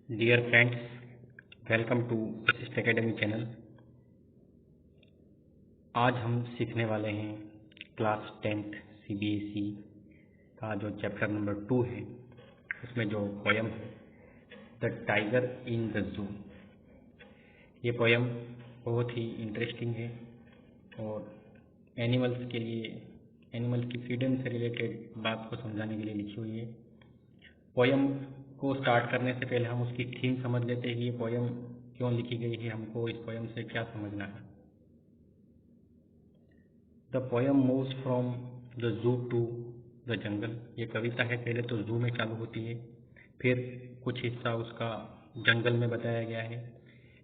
Dear friends, welcome to Vashishtha Academy channel. आज हम सीखने वाले हैं क्लास 10th CBSE का जो चैप्टर नंबर 2 है, उसमें जो पोयम है द टाइगर इन द जू। ये पोयम बहुत ही इंटरेस्टिंग है और एनिमल्स के लिए, एनिमल्स की फ्रीडम से रिलेटेड बात को समझाने के लिए लिखी हुई है। पोयम को स्टार्ट करने से पहले हम उसकी थीम समझ लेते हैं कि ये पोयम क्यों लिखी गई है, हमको इस पोयम से क्या समझना है। The poem moves from the zoo to the jungle. ये कविता है, पहले तो जू में चालू होती है, फिर कुछ हिस्सा उसका जंगल में बताया गया है,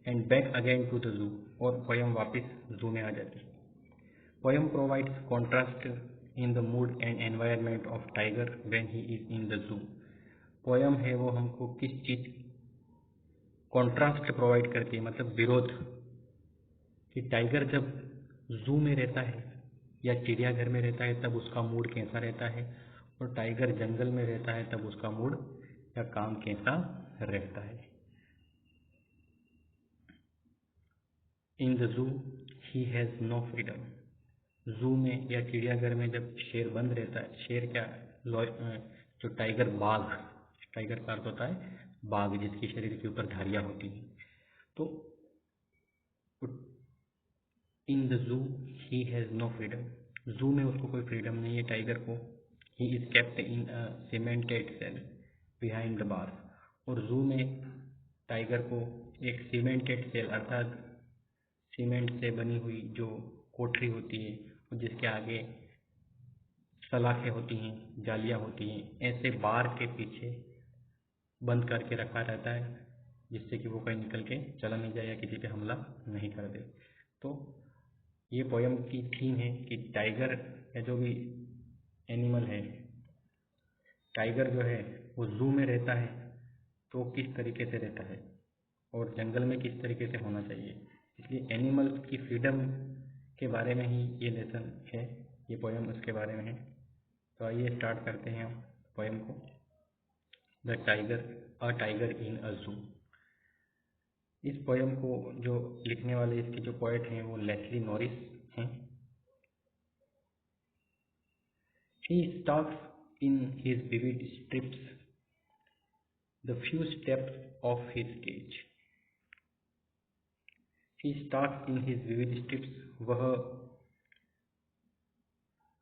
and back again to the zoo, और पोयम वापस जू में आ जाती है। Poem provides contrast in the mood and environment of tiger when he is in the zoo. Poem है वो हमको किस चीज कॉन्ट्रास्ट प्रोवाइड करती है, मतलब विरोध, कि टाइगर जब जू में रहता है या चिड़ियाघर में रहता है तब उसका मूड कैसा रहता है, और टाइगर जंगल में रहता है तब उसका मूड या काम कैसा रहता है। इन द जू ही हैज नो फ्रीडम। जू में या चिड़ियाघर में जब शेर बंद रहता है, शेर क्या, जो टाइगर, बाघ, टाइगर का अर्थ होता है बाघ, जिसकी शरीर के ऊपर धारियां होती हैं। तो इन द जू ही हैज नो फ्रीडम। जू में उसको कोई फ्रीडम नहीं है टाइगर को। He is kept in a cemented cell behind the bar. और जू में टाइगर को एक सीमेंटेड सेल अर्थात सीमेंट से बनी हुई जो कोठरी होती है, जिसके आगे सलाखें होती हैं, जालियां होती हैं, ऐसे बार के पीछे बंद करके रखा रहता है, जिससे कि वो कहीं निकल के चला नहीं जाए या किसी पे हमला नहीं कर दे। तो ये पोयम की थीम है कि टाइगर या जो भी एनिमल है, टाइगर जो है वो जू में रहता है तो किस तरीके से रहता है और जंगल में किस तरीके से होना चाहिए। इसलिए एनिमल की फ्रीडम के बारे में ही ये लेसन है, ये पोयम उसके बारे में है। तो आइए स्टार्ट करते हैं पोयम को। The tiger, a tiger in a zoo. इस पोयम को जो लिखने वाले, इसके जो पोएट हैं वो लेस्ली नॉरिस हैं। He stalks in his vivid strips the few steps of his cage. He stalks in his vivid strips, वह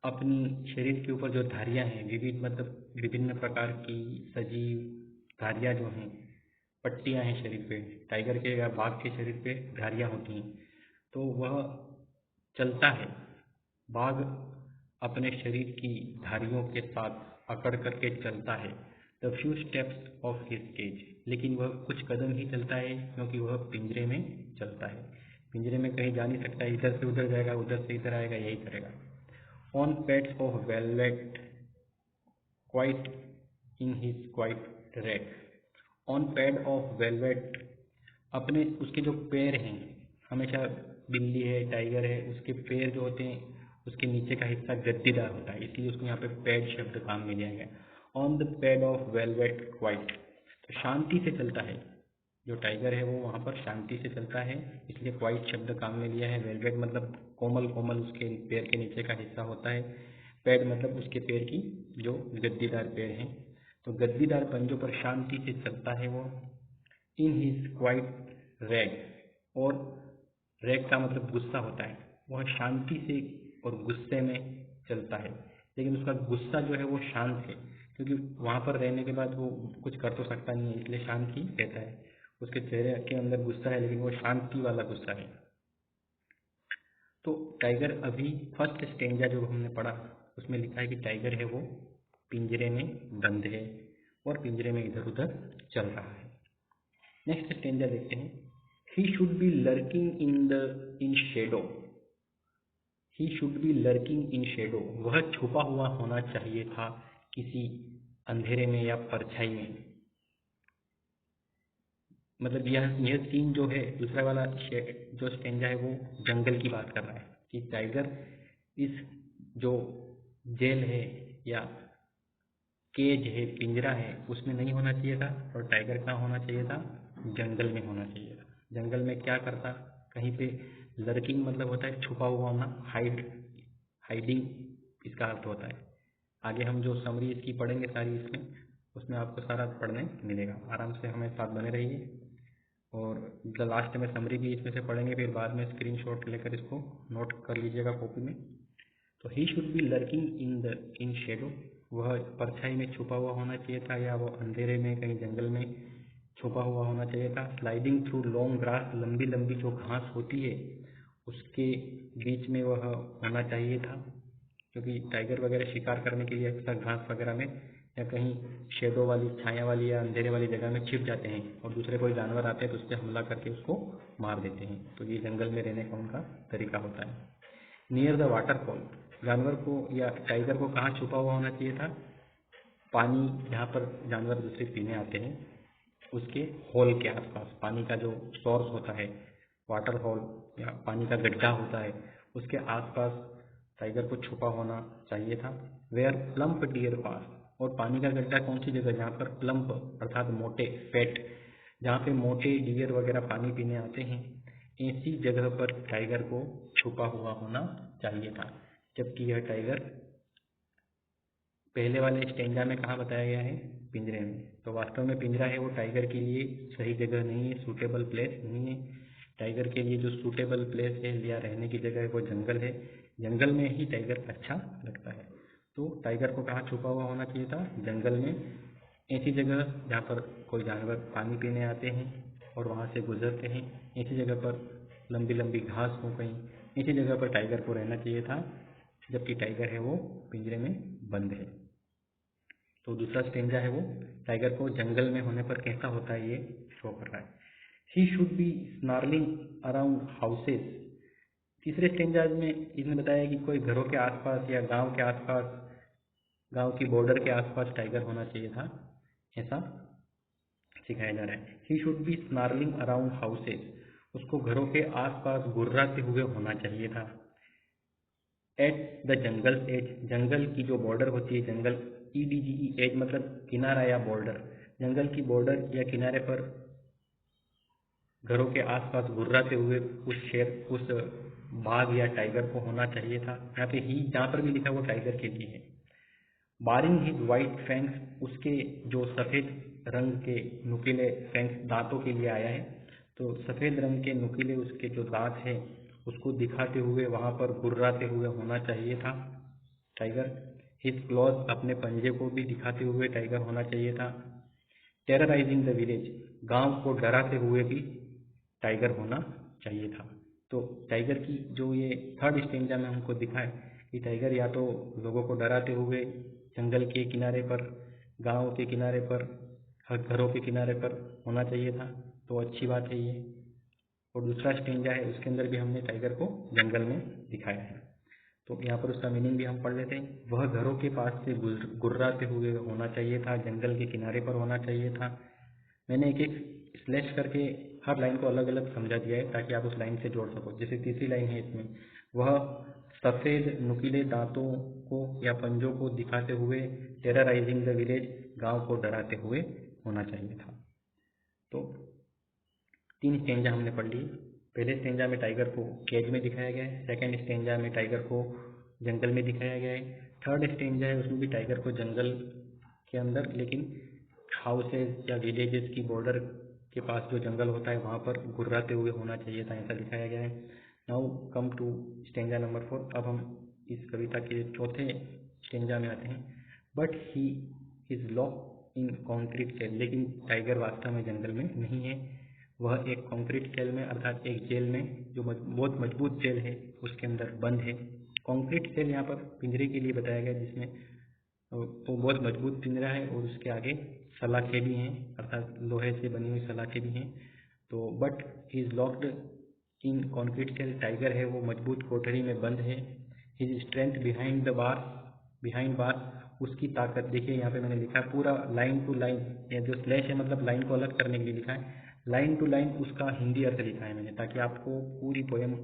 अपनी शरीर के ऊपर जो धारियां हैं, विविध मतलब विभिन्न प्रकार की सजीव धारियां जो हैं, पट्टियां हैं शरीर पे, टाइगर के या बाघ के शरीर पे धारियां होती हैं, तो वह चलता है। बाघ अपने शरीर की धारियों के साथ अकड़ करके चलता है। The few steps of his cage, लेकिन वह कुछ कदम ही चलता है क्योंकि वह पिंजरे में चलता है। पिंजरे में कहीं जा नहीं सकता, इधर से उधर जाएगा, उधर से इधर आएगा, यही करेगा। On pads of velvet quite in his quiet rack. On pad of velvet, अपने उसके जो पैर हैं, हमेशा बिल्ली है, टाइगर है, उसके पैर जो होते हैं उसके नीचे का हिस्सा गद्दीदार होता है, इसलिए उसको यहाँ पे पैड शब्द काम में लिया गया। On the pad of velvet quite, तो शांति से चलता है। जो टाइगर है वो वहाँ पर शांति से चलता है, इसलिए क्वाइट शब्द काम में लिया है। वेलवेट मतलब कोमल कोमल उसके पैर के नीचे का हिस्सा होता है। पैड मतलब उसके पैर की जो गद्दीदार पैर हैं, तो गद्दीदार पंजों पर शांति से चलता है वो। इन हिज क्वाइट रैग, और रैग का मतलब गुस्सा होता है, वह शांति से और गुस्से में चलता है, लेकिन उसका गुस्सा जो है वो शांत है, क्योंकि वहाँ पर रहने के बाद वो कुछ कर तो सकता नहीं है, इसलिए शांत ही रहता है। उसके चेहरे के अंदर गुस्सा है, लेकिन वो शांति वाला गुस्सा है। तो टाइगर, अभी फर्स्ट स्टेंजा जो हमने पढ़ा उसमें लिखा है कि टाइगर है वो पिंजरे में बंद है और पिंजरे में इधर उधर चल रहा है। नेक्स्ट स्टेंजा देखते हैं। He should B lurking in shadow. He should B lurking in shadow, वह छुपा हुआ होना चाहिए था किसी अंधेरे में या परछाई में। मतलब यह सीन जो है, दूसरा वाला जो स्टेंजा है वो जंगल की बात कर रहा है कि टाइगर इस जो जेल है या केज है, पिंजरा है, उसमें नहीं होना चाहिए था और टाइगर कहाँ होना चाहिए था? जंगल में होना चाहिए था। जंगल में क्या करता? कहीं पे लर्किंग मतलब होता है छुपा हुआ होना, हाइडिंग इसका अर्थ होता है। आगे हम जो समरी इसकी पढ़ेंगे सारी इसमें, उसमें आपको सारा पढ़ने मिलेगा। आराम से हमें साथ बने रहिए और लास्ट में समरी भी इसमें से पढ़ेंगे, फिर बाद में स्क्रीनशॉट लेकर इसको नोट कर लीजिएगा कॉपी में। तो ही should B lurking in shadow, वह परछाई में छुपा हुआ होना चाहिए था या वो अंधेरे में कहीं जंगल में छुपा हुआ होना चाहिए था। स्लाइडिंग थ्रू लॉन्ग ग्रास, लंबी लंबी जो घास होती है उसके बीच में वह होना चाहिए था, क्योंकि टाइगर वगैरह शिकार करने के लिए अक्सर घास वगैरह में या कहीं शेडो वाली, छाया वाली या अंधेरे वाली जगह में छिप जाते हैं और दूसरे कोई जानवर आते हैं तो उस पर हमला करके उसको मार देते हैं। तो ये जंगल में रहने का उनका तरीका होता है। नियर द वाटरफॉल, जानवर को या टाइगर को कहाँ छुपा हुआ होना चाहिए था? पानी, जहाँ पर जानवर दूसरे पीने आते हैं उसके होल के आसपास, पानी का जो सोर्स होता है, वाटर होल या पानी का गड्ढा होता है, उसके आसपास टाइगर को छुपा होना चाहिए था। वेयर प्लम्प डियर पास, और पानी का गड्ढा कौन सी जगह? जहाँ पर प्लम्प अर्थात मोटे, फैट, जहाँ पे मोटे डियर वगैरह पानी पीने आते हैं, ऐसी जगह पर टाइगर को छुपा हुआ होना चाहिए था। जबकि यह टाइगर पहले वाले स्टेंजा में कहाँ बताया गया है? पिंजरे में। तो वास्तव में पिंजरा है वो टाइगर के लिए सही जगह नहीं है, सूटेबल प्लेस नहीं है। टाइगर के लिए जो सूटेबल प्लेस है या रहने की जगह है वो जंगल है। जंगल में ही टाइगर अच्छा लगता है। तो टाइगर को कहाँ छुपा हुआ होना चाहिए था? जंगल में, ऐसी जगह जहाँ पर कोई जानवर पानी पीने आते हैं और वहाँ से गुजरते हैं, ऐसी जगह पर लंबी लंबी घास हो कहीं, ऐसी जगह पर टाइगर को रहना चाहिए था। जबकि टाइगर है वो पिंजरे में बंद है। तो दूसरा स्टेंजा है वो टाइगर को जंगल में होने पर कैसा होता है ये शो कर रहा है। He should be snarling around houses. तीसरे स्टेंजा में इसने बताया कि कोई घरों के आसपास या गांव के आसपास, गांव की बॉर्डर के आसपास टाइगर होना चाहिए था, ऐसा सिखाया जा रहा है। He should be snarling around houses, उसको घरों के आसपास गुर्राते हुए होना चाहिए था। एट द जंगल एज, जंगल की जो बॉर्डर होती है, जंगल EDGE, एज मतलब किनारा या बॉर्डर, जंगल की बॉर्डर या किनारे पर घरों के आसपास गुर्राते हुए उस शेर, उस बाघ या टाइगर को होना चाहिए था। यहाँ पे ही जहाँ पर भी लिखा वो टाइगर के लिए है। बारिंग हिज वाइट फैंक्स, उसके जो सफ़ेद रंग के नुकीले फैंक्स, दांतों के लिए आया है, तो सफ़ेद रंग के नुकीले उसके जो दांत है उसको दिखाते हुए वहाँ पर गुर्राते हुए होना चाहिए था टाइगर। हिज क्लॉज, अपने पंजे को भी दिखाते हुए टाइगर होना चाहिए था। टेरराइजिंग द विलेज, गांव को डराते हुए भी टाइगर होना चाहिए था। तो टाइगर की जो ये थर्ड स्टेंजा में हमको दिखा है कि टाइगर या तो लोगों को डराते हुए जंगल के किनारे पर, गांव के किनारे पर, घरों के किनारे पर होना चाहिए था, तो अच्छी बात है ये। और दूसरा स्टेंजा है उसके अंदर भी हमने टाइगर को जंगल में दिखाया है। तो यहाँ पर उसका मीनिंग भी हम पढ़ लेते हैं। वह घरों के पास से गुर्राते हुए होना चाहिए था, जंगल के किनारे पर होना चाहिए था। मैंने एक एक स्लैश करके हर लाइन को अलग अलग समझा दिया है ताकि आप उस लाइन से जोड़ सको। जैसे तीसरी लाइन है इसमें, वह सफ़ेद नुकीले दांतों को या पंजों को दिखाते हुए टेरराइजिंग द विलेज, गांव को डराते हुए होना चाहिए था। तो 3 स्टेंजा हमने पढ़ लिए। पहले स्टेंजा में टाइगर को केज में दिखाया गया है, सेकेंड स्टेंजा में टाइगर को जंगल में दिखाया गया है, थर्ड स्टेंजा है उसमें भी टाइगर को जंगल के अंदर, लेकिन हाउसेज या विलेजेस की बॉर्डर के पास जो जंगल होता है वहाँ पर गुर्राते हुए होना चाहिए था, ऐसा दिखाया गया है। Now come to stanza number 4। अब हम इस कविता के चौथे स्टेंजा में आते हैं। But he is lock in concrete cell, लेकिन टाइगर वास्तव में जंगल में नहीं है, वह एक कंक्रीट सेल में अर्थात एक जेल में, जो बहुत मजबूत जेल है उसके अंदर बंद है। कंक्रीट सेल यहाँ पर पिंजरे के लिए बताया गया, जिसमें वो बहुत मजबूत पिंजरा है और उसके आगे सलाखें भी हैं, अर्थात लोहे से बनी हुई सलाखें भी हैं। तो but is locked in concrete cell, tiger है वो मजबूत कोठरी में बंद है। His strength behind the bar, behind bar, उसकी ताकत, देखिए यहाँ पे मैंने लिखा है पूरा लाइन टू लाइन, ये जो स्लैश है मतलब लाइन को अलग करने के लिए लिखा है, लाइन टू लाइन उसका हिंदी अर्थ लिखा है मैंने, ताकि आपको पूरी पोएम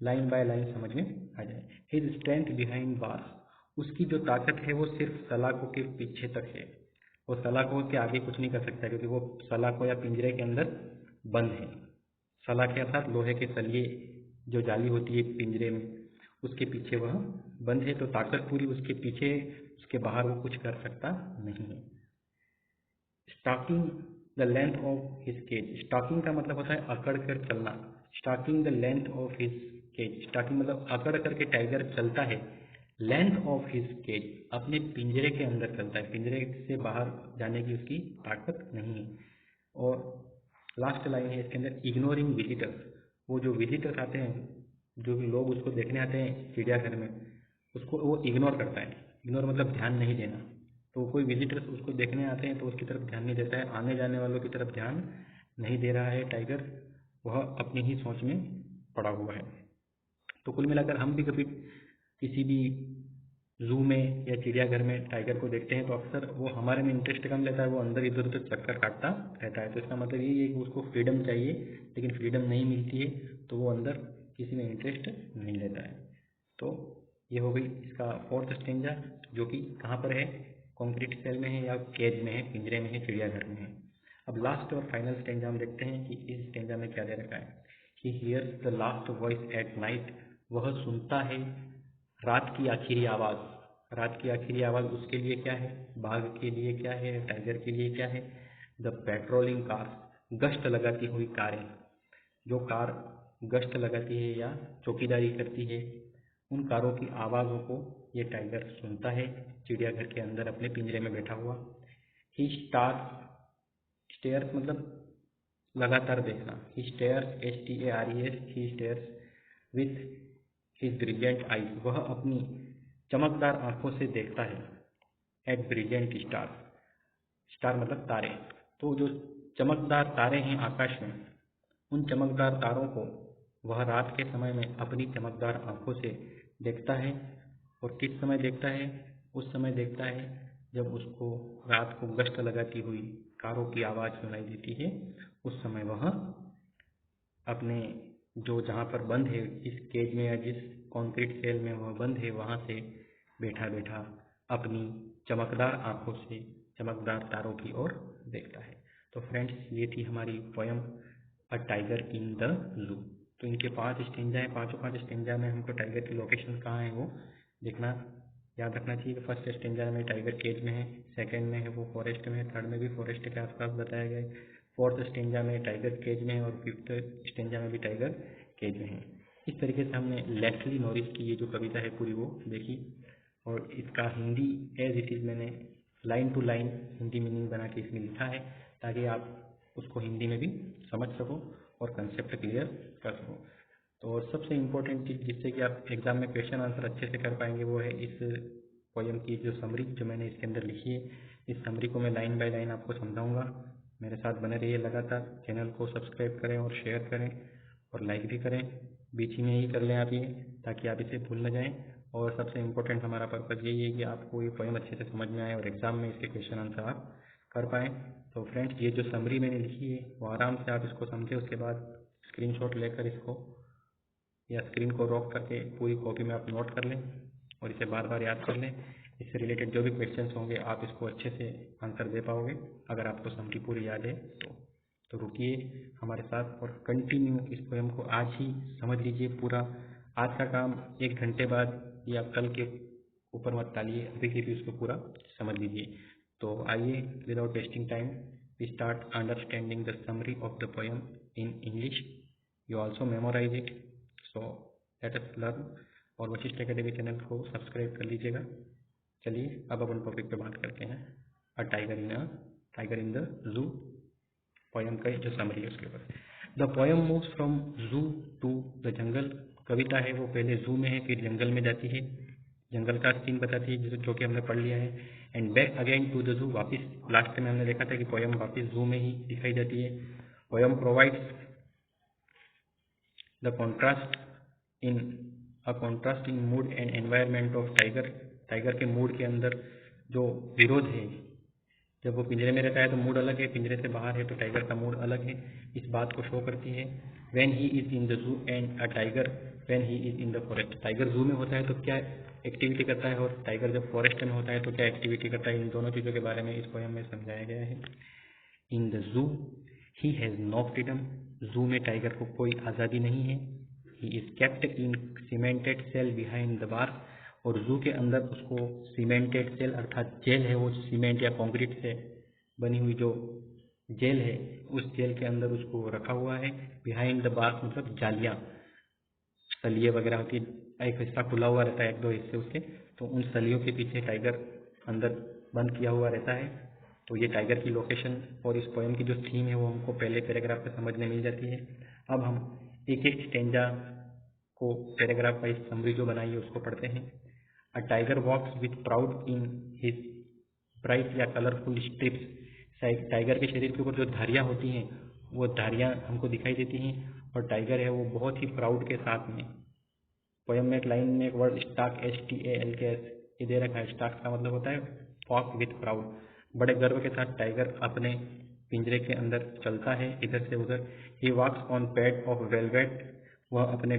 लाइन बाय लाइन समझ में आ जाए। हिज स्ट्रेंथ बिहाइंड बार्स, उसकी जो ताकत है वो सिर्फ सलाखों के पीछे तक है, वो सलाखों के आगे कुछ नहीं कर सकता क्योंकि वो सलाखों या पिंजरे के अंदर बंद है। सलाखें अर्थात लोहे के सलिए जो जाली होती है पिंजरे में, उसके पीछे वह बंद है, तो ताकत पूरी उसके पीछे, उसके बाहर वो कुछ कर सकता नहीं है। Stalking the length of his cage, stalking का मतलब होता है अकड़ कर चलना। Stalking the length of his cage, stalking मतलब अकड़ करके टाइगर चलता है। लेंथ ऑफ हिज केज, अपने पिंजरे के अंदर चलता है, पिंजरे से बाहर जाने की उसकी ताकत नहीं है। और लास्ट लाइन है इसके अंदर, इग्नोरिंग विजिटर्स, वो जो विजिटर्स आते हैं, जो भी लोग उसको देखने आते हैं चिड़ियाघर में, उसको वो इग्नोर करता है। इग्नोर मतलब ध्यान नहीं देना। तो कोई विजिटर्स उसको देखने आते हैं तो उसकी तरफ ध्यान नहीं देता है, आने जाने वालों की तरफ ध्यान नहीं दे रहा है टाइगर, वह अपनी ही सोच में पड़ा हुआ है। तो कुल मिलाकर हम भी कभी किसी भी जू में या चिड़ियाघर में टाइगर को देखते हैं तो अक्सर वो हमारे में इंटरेस्ट कम लेता है, वो अंदर इधर उधर चक्कर काटता रहता है। तो इसका मतलब ये है कि उसको फ्रीडम चाहिए, लेकिन फ्रीडम नहीं मिलती है तो वो अंदर किसी में इंटरेस्ट नहीं लेता है। तो ये हो गई इसका 4th स्टेंजा, जो कि कहाँ पर है, कॉन्क्रीट सेल में है या केज में है, पिंजरे में है, चिड़ियाघर में है। अब लास्ट और फाइनल स्टेंजा हम देखते हैं कि इस स्टेंजा में क्या दे रखा है। He hears the last voice at night, वह सुनता है रात की आखिरी आवाज़। रात की आखिरी आवाज़ उसके लिए क्या है, बाघ के लिए क्या है, टाइगर के लिए क्या है। द पेट्रोलिंग कार, गश्त लगाती हुई कारें, जो कार गश्त लगाती है या चौकीदारी करती है, उन कारों की आवाज़ों को ये टाइगर सुनता है चिड़ियाघर के अंदर अपने पिंजरे में बैठा हुआ। ही स्टेयर्स मतलब लगातार देखना। He stares, STARES, he stares with his brilliant eyes, वह अपनी चमकदार आंखों से देखता है। एट ब्रिलियंट स्टार, स्टार मतलब तारे, तो जो चमकदार तारे हैं आकाश में, उन चमकदार तारों को वह रात के समय में अपनी चमकदार आंखों से देखता है। और किस समय देखता है, उस समय देखता है जब उसको रात को गश्त लगाती हुई कारों की आवाज़ सुनाई देती है। उस समय वह अपने जो जहाँ पर बंद है, जिस केज में या जिस कंक्रीट सेल में वह बंद है, वहाँ से बैठा बैठा अपनी चमकदार आंखों से चमकदार तारों की ओर देखता है। तो फ्रेंड्स, ये थी हमारी poem a tiger in the जू। तो इनके 5 स्टेंजा हैं, पाँचों 5 स्टेंजा में हमको टाइगर की लोकेशन कहाँ है वो देखना, याद रखना चाहिए। फर्स्ट स्टेंजा में टाइगर केज में है, सेकंड में है वो फॉरेस्ट में है, थर्ड में भी फॉरेस्ट के आसपास बताया गया है, फोर्थ स्टेंजा में टाइगर केज में है और फिफ्थ स्टेंजा में भी टाइगर केज में है। इस तरीके से हमने लेस्ली नॉरिस की ये जो कविता है पूरी वो देखी, और इसका हिंदी एज इट इज़ मैंने line to line Hindi meaning बना के इसमें लिखा है, ताकि आप उसको हिंदी में भी समझ सको और कंसेप्ट क्लियर कर सको। तो सबसे इम्पोर्टेंट चीज़ जिससे कि आप एग्जाम में क्वेश्चन आंसर अच्छे से कर पाएंगे वो है इस पोयम की जो समरी जो मैंने इसके अंदर लिखी है। इस समरी को मैं लाइन बाय लाइन आपको समझाऊंगा। मेरे साथ बने रहिए लगातार, चैनल को सब्सक्राइब करें और शेयर करें और लाइक भी करें, बीच में ही कर लें आप ये, ताकि आप इसे भूल न जाएं। और सबसे इम्पोर्टेंट हमारा पर्पज़ यही है कि आपको ये पोयम अच्छे से समझ में आए और एग्जाम में इसके क्वेश्चन आंसर आप कर पाएँ। तो फ्रेंड्स, ये जो समरी मैंने लिखी है वो आराम से आप इसको समझें, उसके बाद स्क्रीनशॉट लेकर इसको या स्क्रीन को रॉक करके पूरी कॉपी में आप नोट कर लें और इसे बार बार याद कर लें। इससे रिलेटेड जो भी क्वेश्चंस होंगे आप इसको अच्छे से आंसर दे पाओगे अगर आपको समरी पूरी याद है तो रुकिए हमारे साथ और कंटिन्यू इस पोयम को आज ही समझ लीजिए पूरा। आज का काम 1 घंटे बाद या कल के ऊपर मत डालिए, अभी के भी उसको पूरा समझ लीजिए। तो आइए, without wasting time we start understanding the summary of the poem in English. You also memorise it, so let us learn. और वशिष्ठ एकेडमी चैनल को सब्सक्राइब कर लीजिएगा। चलिए अब अपन टॉपिक पे बात करते हैं, a tiger in the zoo poem का जो समरी है उसके ऊपर। The poem moves from zoo to the जंगल, कविता है वो पहले जू में है फिर जंगल में जाती है, जंगल का सीन बताती है जो कि हमने पढ़ लिया है। And back again to the zoo, वापिस लास्ट में हमने देखा था कि पोयम वापिस जू में ही दिखाई जाती है। Poem provides the contrast in mood and environment of tiger, tiger के मूड के अंदर जो विरोध है, जब वो पिंजरे में रहता है तो मूड अलग है, पिंजरे से बाहर है तो टाइगर का मूड अलग है, इस बात को शो करती है। When he is in the जू and a tiger when he is in the forest, tiger जू में होता है तो क्या एक्टिविटी करता है और टाइगर जब फॉरेस्ट में होता है तो क्या एक्टिविटी करता है, इन दोनों चीज़ों के बारे में इस पोएम में समझाया गया है। इन द जू ही हैज़ नो फ्रीडम, जू में टाइगर को कोई आज़ादी नहीं है। He is kept in cemented cell behind the bar, और जू के अंदर उसको सीमेंटेड सेल अर्थात जेल है, वो सीमेंट या कंक्रीट से बनी हुई जो जेल है उस जेल के अंदर उसको रखा हुआ है। बिहाइंड द बार मतलब जालियाँ, सलिए वगैरह होती है, एक हिस्सा खुला हुआ रहता है, एक दो हिस्से उसके, तो उन सलियों के पीछे टाइगर अंदर बंद किया हुआ रहता है। तो ये टाइगर की लोकेशन और इस पोएम की जो थीम है वो हमको पहले पैराग्राफ में समझने मिल जाती है। अब हम एक एक स्टेंजा को पैराग्राफ वाइज समरी जो बनाई है उसको पढ़ते हैं। A tiger walks with proud in his bright या कलरफुल स्ट्रिप्स, टाइगर के शरीर के ऊपर जो धारियाँ होती हैं वो धारियाँ हमको दिखाई देती हैं, और टाइगर है वो बहुत ही प्राउड के साथ में। पोएम में एक लाइन में एक वर्ड स्टाक STALKS ये दे रखा है। स्टाक का मतलब होता है वॉक विथ प्राउड, बड़े गर्व के साथ टाइगर अपने पिंजरे के अंदर चलता है इधर से उधर। He walks on pad of velvet, वह अपने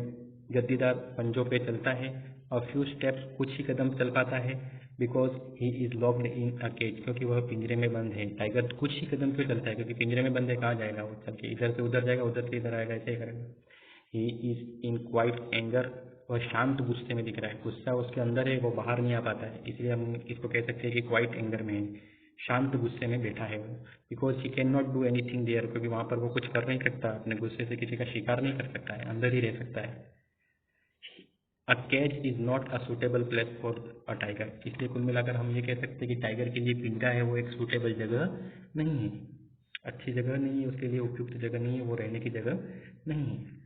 गद्दीदार पंजों पे चलता है। अ फ्यू स्टेप्स, कुछ ही कदम चल पाता है। Because he is locked in a cage, क्योंकि वह पिंजरे में बंद है। टाइगर कुछ ही कदम क्यों चलता है, क्योंकि पिंजरे में बंद है, कहाँ जाएगा वो चल के, इधर से उधर जाएगा, उधर से इधर आएगा, ऐसे ही करेगा। ही इज इन क्वाइट एंगर, वह शांत गुस्से में दिख रहा है, गुस्सा उसके अंदर है वो बाहर नहीं आ पाता है, इसलिए हम इसको कह सकते हैं कि क्वाइट एंगर में है, शांत गुस्से में बैठा है वो। Because he can not do anything there, क्योंकि वहाँ पर वो कुछ कर नहीं सकता, अपने गुस्से से किसी का शिकार नहीं कर सकता है, अंदर ही रह सकता है। A cage is not a suitable place for a tiger, इसलिए कुल मिलाकर हम ये कह सकते हैं कि टाइगर के लिए पिंजरा है वो एक सूटेबल जगह नहीं है, अच्छी जगह नहीं है, उसके लिए उपयुक्त जगह नहीं है, वो रहने की जगह नहीं है।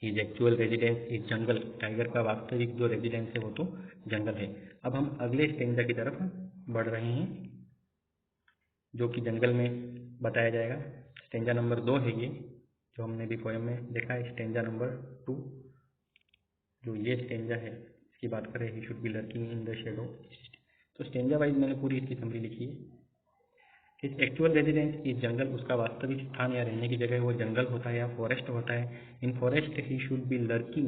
His actual residence is jungle, tiger का वास्तविक जो रेजिडेंस है वो तो जंगल है। अब हम अगले स्टेंजा की तरफ बढ़ रहे हैं जो कि जंगल में बताया जाएगा। स्टेंजा नंबर 2 है ये, जो हमने भी पोएम में देखा है। स्टेंजा नंबर 2 जो ये स्टेंजा है इसकी बात करें, ही should B lurking in the shadow. तो स्टेंजा वाइज मैंने पूरी इसकी समरी लिखी है। हिज एक्चुअल रेजिडेंस इज जंगल, उसका वास्तविक स्थान या रहने की जगह वो जंगल होता है या फॉरेस्ट होता है। इन forest he should B lurking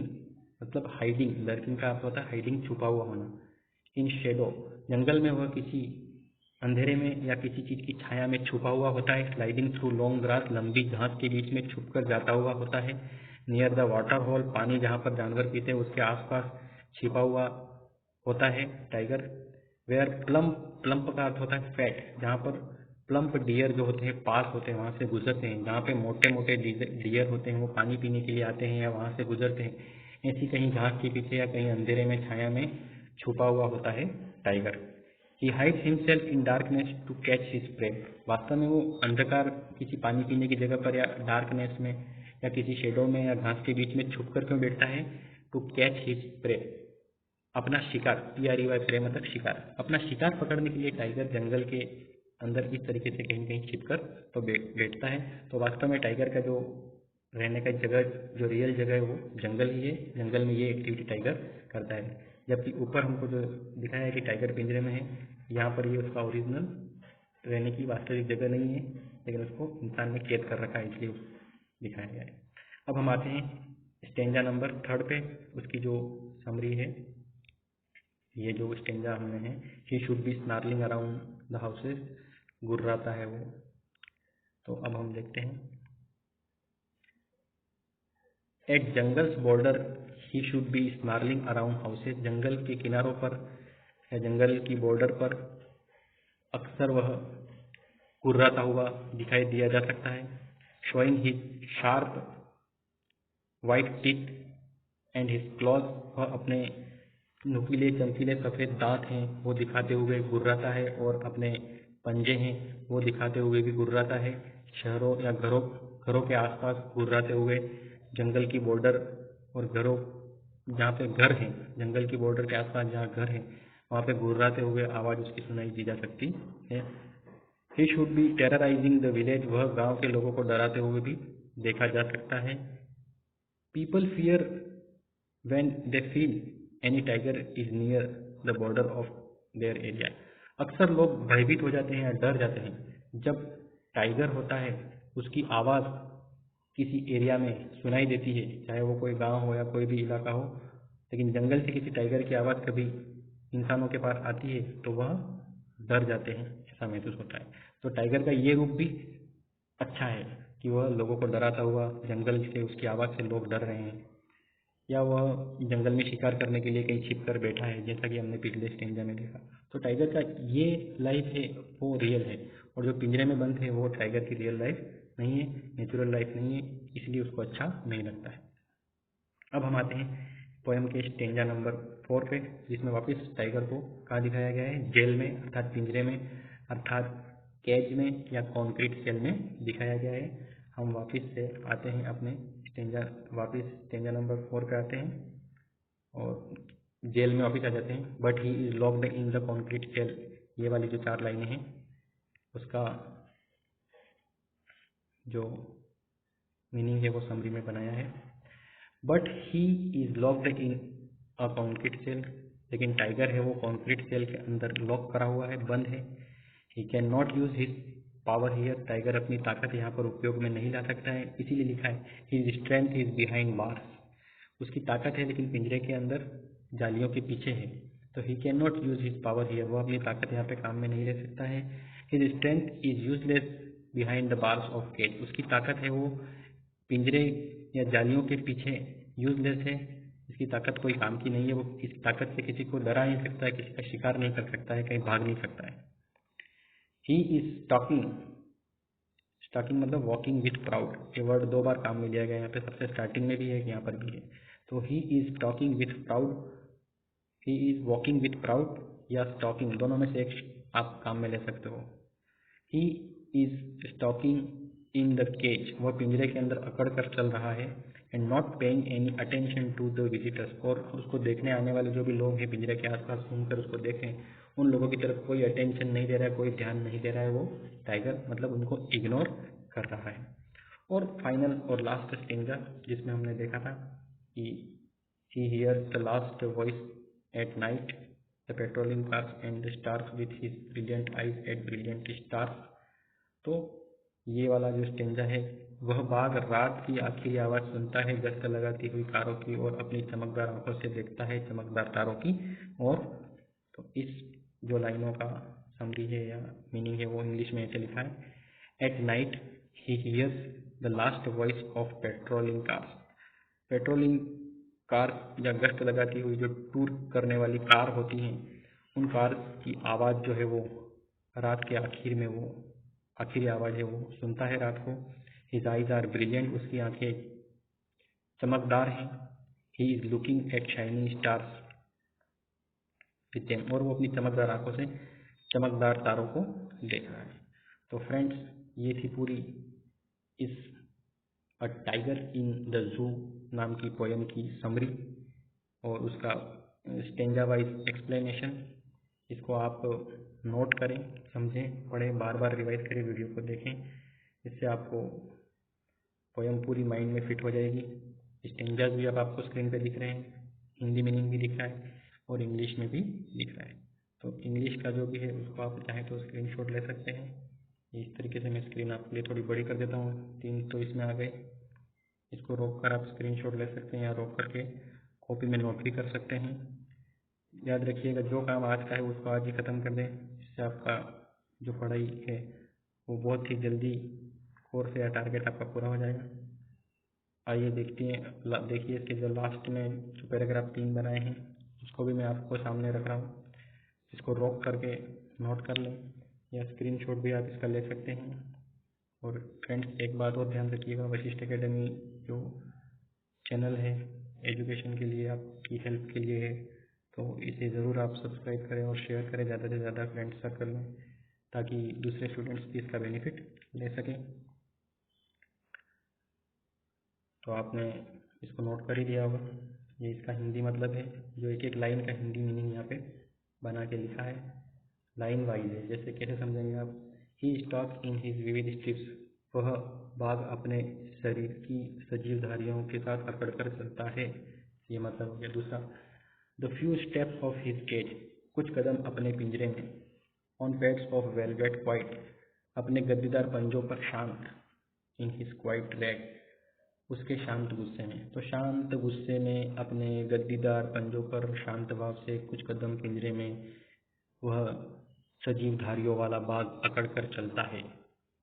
मतलब हाइडिंग, लर्किंग का अर्थ होता है हाइडिंग, छुपा हुआ होना। इन शेडो, जंगल में वह किसी अंधेरे में या किसी चीज की छाया में छुपा हुआ होता है। स्लाइडिंग थ्रू लॉन्ग ग्रास, लंबी घास के बीच में छुप कर जाता हुआ होता है। नियर द वाटर होल, पानी जहाँ पर जानवर पीते हैं उसके आसपास छिपा हुआ होता है टाइगर। वेयर प्लम्प, प्लम्प का अर्थ होता है फैट, जहाँ पर प्लम्प डियर जो होते हैं पास होते हैं, वहाँ से गुजरते हैं। जहाँ पे मोटे मोटे डियर होते हैं वो पानी पीने के लिए आते हैं या वहाँ से गुजरते हैं। ऐसी कहीं घास के पीछे या कहीं अंधेरे में छाया में छुपा हुआ होता है tiger. He hides himself in darkness to catch his prey, वास्तव में वो अंधकार किसी पानी पीने की जगह पर या डार्कनेस में या किसी शेडो में या घास के बीच में छुप कर क्यों बैठता है? टू कैच हिज प्रे, अपना शिकार, PREY प्रे मतलब शिकार, अपना शिकार पकड़ने के लिए टाइगर जंगल के अंदर इस तरीके से कहीं कहीं छिपकर तो बैठता है। तो वास्तव में टाइगर का जो रहने का जगह, जो रियल जगह है वो जंगल ही है, जंगल में ये एक्टिविटी टाइगर करता है। जबकि ऊपर हमको जो दिखाया है कि टाइगर पिंजरे में है, यहाँ पर ये उसका ओरिजिनल रहने की वास्तविक जगह नहीं है, लेकिन उसको इंसान ने कैद कर रखा है, इसलिए दिखाया गया है। अब हम आते हैं स्टेंजा नंबर 3 पे, उसकी जो समरी है, ये जो स्टेंजा हमने है, he should be snarling around the houses, गुर्राता है वो। तो अब हम देखते हैं, at jungle's border he should be snarling around houses, जंगल के किनारों पर या जंगल की बॉर्डर पर अक्सर वह गुर्राता हुआ दिखाई दिया जा सकता है। Showing his sharp white teeth and his clause, वह अपने नुकीले चमकीले सफ़ेद दांत हैं वो दिखाते हुए गुर्राता है, और अपने पंजे हैं वो दिखाते हुए भी गुर्राता है। शहरों या घरों के आसपास गुर्राते हुए, जंगल की बॉर्डर और घरों जहाँ पे घर हैं, जंगल की बॉर्डर के आसपास जहाँ घर हैं वहाँ पे गुर्राते हुए आवाज़ उसकी सुनाई दी जा सकती है। He should B terrorising the village, वह गांव के लोगों को डराते हुए भी देखा जा सकता है। People fear when they feel any tiger is near the border of their area, अक्सर लोग भयभीत हो जाते हैं या डर जाते हैं जब टाइगर होता है, उसकी आवाज़ किसी एरिया में सुनाई देती है, चाहे वो कोई गांव हो या कोई भी इलाका हो, लेकिन जंगल से किसी टाइगर की आवाज़ कभी इंसानों के पास आती है तो वह डर जाते हैं, ऐसा महसूस होता है। तो टाइगर का ये रूप भी अच्छा है कि वह लोगों को डराता हुआ जंगल से, उसकी आवाज़ से लोग डर रहे हैं, या वह जंगल में शिकार करने के लिए कहीं छिप कर बैठा है, जैसा कि हमने पिछले स्टेंजा में देखा। तो टाइगर का ये लाइफ है वो रियल है, और जो पिंजरे में बंद है वो टाइगर की रियल लाइफ नहीं है, नेचुरल लाइफ नहीं है, इसलिए उसको अच्छा नहीं लगता है। अब हम आते हैं पोएम के स्टेंजा नंबर 4 पे, जिसमें वापस टाइगर को कहाँ दिखाया गया है, जेल में, अर्थात पिंजरे में, अर्थात केज में या कॉन्क्रीट सेल में दिखाया गया है। हम वापस से आते हैं अपने स्टेंजा नंबर 4 पे आते हैं और जेल में वापस आ जाते हैं। But he is locked in the concrete cell, ये वाली जो 4 लाइनें हैं उसका जो मीनिंग है वो समरी में बनाया है। But he is locked in a concrete cell, लेकिन टाइगर है वो कॉन्क्रीट सेल के अंदर लॉक करा हुआ है, बंद है। ही can not use his power here, tiger अपनी ताकत यहाँ पर उपयोग में नहीं ला सकता है, इसीलिए लिखा है his strength is behind bars, उसकी ताकत है लेकिन पिंजरे के अंदर जालियों के पीछे है। तो ही can not use his power here, वो अपनी ताकत यहाँ पे काम में नहीं ले सकता है। His strength is useless behind the bars of cage, उसकी ताकत है वो पिंजरे या जालियों के पीछे यूजलेस है, इसकी ताकत कोई काम की नहीं है, वो इस ताकत से किसी को डरा नहीं सकता है, किसी का शिकार नहीं कर सकता है, कहीं भाग नहीं सकता है। ही इज टॉकिंग, स्टॉकिंग मतलब वॉकिंग विथ प्राउड, ये वर्ड 2 बार काम में लिया गया है यहाँ पे, सबसे स्टार्टिंग में भी है, यहाँ पर भी है। तो he is talking with proud, he is walking with proud या स्टॉकिंग, दोनों में से एक आप काम में ले सकते हो। He is stalking in the cage, वह पिंजरे के अंदर अकड़ कर चल रहा है। And not paying any attention to the visitors, और उसको देखने आने वाले जो भी लोग हैं पिंजरे के आसपास घूमकर उसको देखें, उन लोगों की तरफ कोई अटेंशन नहीं दे रहा है, कोई ध्यान नहीं दे रहा है, वो टाइगर मतलब उनको इग्नोर कर रहा है। और फाइनल और लास्ट स्टेंजा जिसमें हमने देखा था कि he hears the last voice at night, the patrolling cars and the stars with his brilliant eyes at brilliant stars। तो ये वाला जो स्टेंजा है, वह बाघ रात की आखिरी आवाज़ सुनता है गश्त लगाती हुई कारों की और अपनी चमकदार आंखों से देखता है चमकदार तारों की। और तो इस जो लाइनों का समरी है या मीनिंग है वो इंग्लिश में ऐसे लिखा है, at night he hears the last voice of patrolling cars, patrolling car या गश्त लगाती हुई जो टूर करने वाली कार होती हैं, उन कार की आवाज़ जो है वो रात के आखिर में, वो आखिरी आवाज़ है वो सुनता है रात को। हिज आइज आर ब्रिलियंट, उसकी आंखें चमकदार हैं। He is looking at shining stars with them, और वो अपनी चमकदार आंखों से चमकदार तारों को देख रहा है। तो फ्रेंड्स, ये थी पूरी इस अ टाइगर इन द जू नाम की पोएम की समरी और उसका स्टेंजा वाइज एक्सप्लेनेशन। इसको आप नोट करें, समझें, पढ़ें, बार बार रिवाइज करें, वीडियो को देखें, इससे आपको पोएम पूरी माइंड में फिट हो जाएगी। स्टेंजाज भी अब आपको स्क्रीन पे दिख रहे हैं, हिंदी मीनिंग भी दिख रहा है और इंग्लिश में भी दिख रहा है। तो इंग्लिश का जो भी है उसको आप चाहें तो स्क्रीनशॉट ले सकते हैं। इस तरीके से मैं स्क्रीन आपके लिए थोड़ी बड़ी कर देता हूँ, 3 तो इसमें आ गए। इसको रोक कर आप स्क्रीनशॉट ले सकते हैं या रोक करके कॉपी में नोट भी कर सकते हैं। याद रखिएगा, जो काम आज का है उसको आज ही ख़त्म कर दें, इससे आपका जो पढ़ाई है वो बहुत ही जल्दी कोर्स या टारगेट आपका पूरा हो जाएगा। आइए देखिए इसके जो लास्ट में जो पैराग्राफ 3 बनाए हैं उसको भी मैं आपको सामने रख रहा हूँ। इसको रोक करके नोट कर लें या स्क्रीनशॉट भी आप इसका ले सकते हैं। और फ्रेंड्स, एक बात और ध्यान रखिएगा, वशिष्ठ एकेडमी जो चैनल है एजुकेशन के लिए, आपकी हेल्प के लिए है, तो इसे ज़रूर आप सब्सक्राइब करें और शेयर करें ज़्यादा से ज़्यादा फ्रेंड्स सर्कल में, ताकि दूसरे स्टूडेंट्स भी इसका बेनिफिट ले सकें। तो आपने इसको नोट कर ही लिया होगा, ये इसका हिंदी मतलब है, जो एक एक लाइन का हिंदी मीनिंग यहाँ पे बना के लिखा है, लाइन वाइज है। जैसे कैसे समझेंगे आप, ही स्टॉक इन हिज विविध स्ट्रिप्स, वह बाघ अपने शरीर की सजीव धारियों के साथ अकड़ कर चलता है, ये मतलब हो गया। दूसरा, the few steps of his cage, कुछ कदम अपने पिंजरे में, on pads of velvet quiet, अपने गद्दीदार पंजों पर शांत, इन हिज क्वाइट रैग, उसके शांत गुस्से में। तो शांत गुस्से में अपने गद्दीदार पंजों पर शांत भाव से कुछ कदम पिंजरे में वह सजीव धारियों वाला बाघ अकड़ कर चलता है।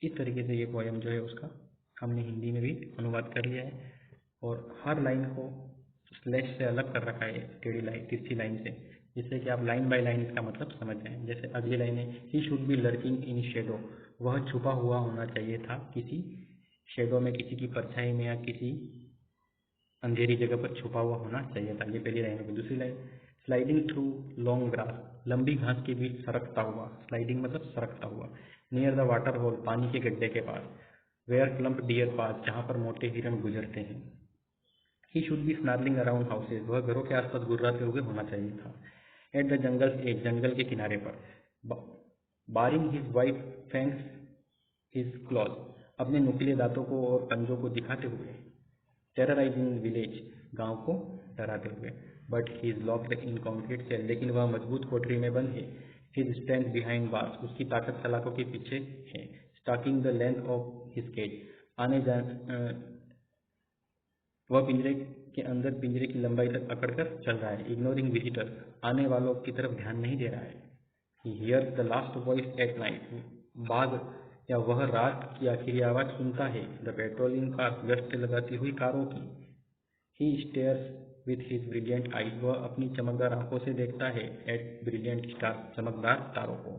इस तरीके से ये पोयम जो है उसका हमने हिंदी में भी अनुवाद कर लिया है और हर लाइन को स्लैश से अलग कर रखा है टेढ़ी लाइन तिरछी लाइन से, जिससे कि आप लाइन बाय लाइन इसका मतलब समझ जाएं। जैसे अगली लाइन है, he should B lurking in shadow, वह छुपा हुआ होना चाहिए था किसी शेडो में, किसी की परछाई में या किसी अंधेरी जगह पर छुपा हुआ होना चाहिए था। ये पहली लाइन होगी। दूसरी line, sliding through long grass, लंबी घास के बीच सरकता हुआ, स्लाइडिंग मतलब सरकता हुआ, नियर द वाटर होल, पानी के गड्ढे के पास, वेयर प्लम्प डियर पास, जहाँ पर मोटे हिरण गुजरते हैं। He should be snarling around houses, वह घरों के आसपास गुर्राते हुए होना चाहिए था। एट द जंगल एज, जंगल के किनारे पर, baring his white fangs his claws, अपने नुकीले दांतों को और पंजों को दिखाते हुए। टेरराइजिंग विलेज, गांव को डराते हुए। But he is locked in concrete cell, लेकिन वह मजबूत कोठरी में बंद है। हिज स्ट्रेंथ बिहाइंड बार्स, उसकी ताकत सलाखों के पीछे है। Stalking the length of his cage, वह पिंजरे के अंदर पिंजरे की लंबाई तक अकड़कर चल रहा है। इग्नोरिंग विजिटर्स, आने वालों की तरफ ध्यान नहीं दे रहा है। He hears the last voice at night, बाघ या वह रात की आखिरी आवाज सुनता है। द पेट्रोलिंग कार, गश्त लगाती हुई कारों की। He stares with his brilliant eyes, वह अपनी चमकदार आंखों से देखता है। एट ब्रिलियंट स्टार, चमकदार तारों को।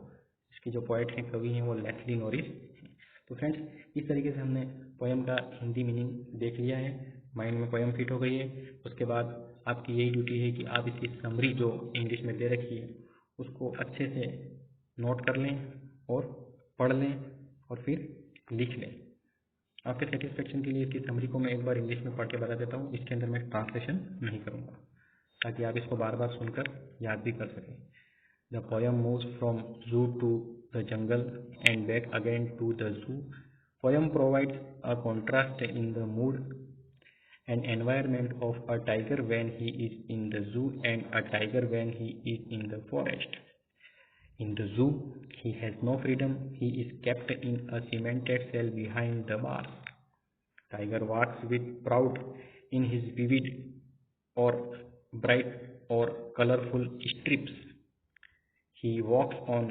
इसके जो पोएट हैं, कवि हैं, वो लेस्ली नॉरिस हैं। तो फ्रेंड्स, इस तरीके से हमने पोएम का हिंदी मीनिंग देख लिया है, माइंड में पोएम फिट हो गई है। उसके बाद आपकी यही ड्यूटी है कि आप इसकी समरी जो इंग्लिश में दे रखी है उसको अच्छे से नोट कर लें और पढ़ लें और फिर लिख लें। आपके सेटिस्फेक्शन के लिए इसकी समरी को मैं एक बार इंग्लिश में पढ़ के बता देता हूँ। इसके अंदर मैं ट्रांसलेशन नहीं करूँगा, ताकि आप इसको बार बार सुनकर याद भी कर सकें। The poem moves from zoo to the jungle and back again to the zoo. Poem provides a contrast in the mood and environment of a tiger when he is in the zoo and a tiger when he is in the forest. In the zoo, he has no freedom. He is kept in a cemented cell behind the bars. Tiger walks with pride in his vivid or bright or colorful strips. He walks on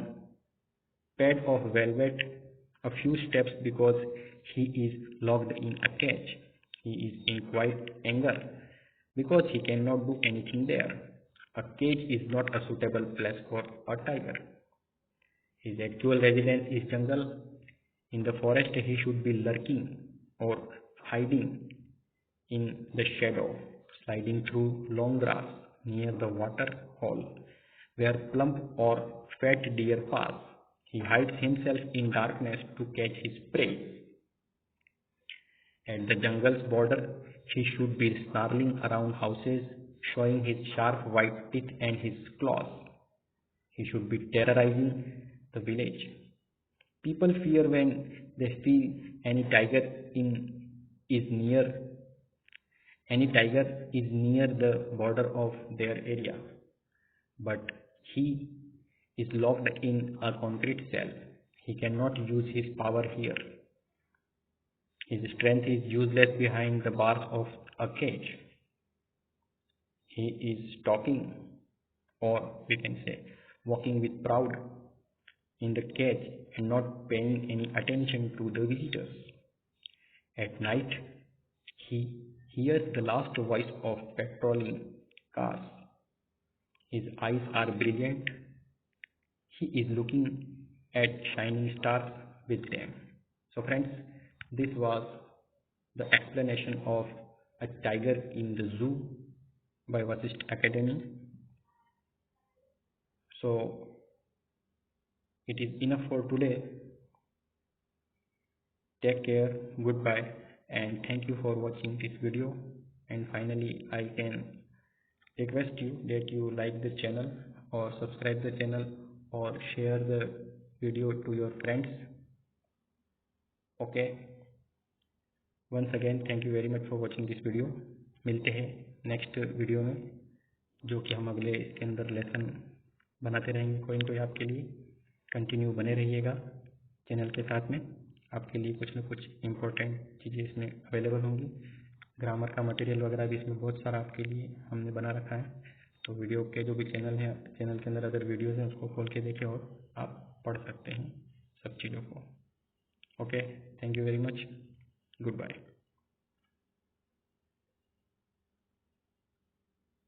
pad of velvet a few steps because he is locked in a cage. He is in quiet anger because he cannot do anything there. A cage is not a suitable place for a tiger. His actual residence is jungle. In the forest he should be lurking or hiding in the shadow, sliding through long grass near the water hole, where plump or fat deer pass. He hides himself in darkness to catch his prey. At the jungle's border, he should be snarling around houses, showing his sharp white teeth and his claws. He should be terrorizing the village. People fear when they feel any tiger is near the border of their area. But he is locked in a concrete cell. He cannot use his power here. His strength is useless behind the bars of a cage. He is talking, or we can say walking with pride in the cage and not paying any attention to the visitors. At night, he hears the last voice of patrolling cars. His eyes are brilliant. He is looking at shining stars with them. So friends, this was the explanation of A Tiger in the Zoo by Vasisht Academy. So it is enough for today. Take care, goodbye, and thank you for watching this video. And finally, I can request you that you like the channel or subscribe the channel or share the video to your friends. Okay, once again thank you very much for watching this video. मिलते हैं next video में, जो कि हम अगले इसके अंदर lesson बनाते रहेंगे कोई न कोई आपके लिए। कंटिन्यू बने रहिएगा चैनल के साथ में, आपके लिए कुछ न कुछ इम्पोर्टेंट चीज़ें इसमें अवेलेबल होंगी। ग्रामर का मटेरियल वगैरह भी इसमें बहुत सारा आपके लिए हमने बना रखा है। तो वीडियो के जो भी चैनल है, चैनल के अंदर अगर वीडियोज़ हैं उसको खोल के देखें और आप पढ़ सकते हैं सब चीज़ों को। Okay, thank you very much, good bye.